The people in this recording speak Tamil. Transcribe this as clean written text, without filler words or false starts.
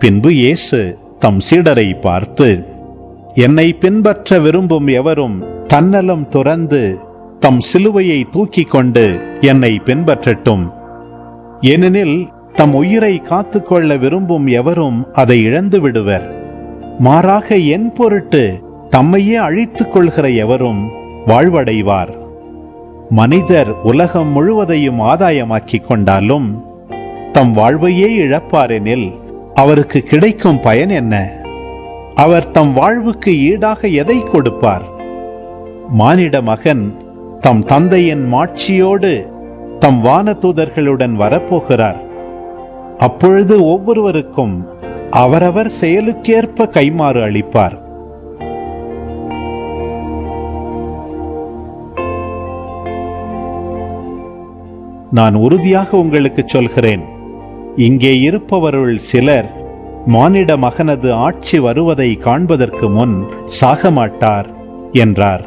பின்பு இயேசு தம் சீடரை பார்த்து, என்னை பின்பற்ற விரும்பும் எவரும் தன்னலம் துறந்து தம் சிலுவையை தூக்கிக் கொண்டு என்னை பின்பற்றட்டும். ஏனெனில் தம் உயிரை காத்துக்கொள்ள விரும்பும் எவரும் அதை இழந்து விடுவர். மாறாக என் பொருட்டு தம்மையே அழித்துக் கொள்கிற எவரும் வாழ்வடைவார். மனிதர் உலகம் முழுவதையும் ஆதாயமாக்கிக் கொண்டாலும் தம் வாழ்வையே இழப்பாரெனில் அவருக்கு கிடைக்கும் பயன் என்ன? அவர் தம் வாழ்வுக்கு ஈடாக எதை கொடுப்பார்? மானிட மகன் தம் தந்தையின் மாட்சியோடு தம் வானதூதர்களுடன் வரப்போகிறார். அப்பொழுது ஒவ்வொருவருக்கும் அவரவர் செயலுக்கேற்ப கைமாறு அளிப்பார். நான் உறுதியாக உங்களுக்கு சொல்கிறேன், இங்கே இருப்பவருள் சிலர் மானிட மகனது ஆட்சி வருவதை காண்பதற்கு முன் சாக மாட்டார் என்றார்.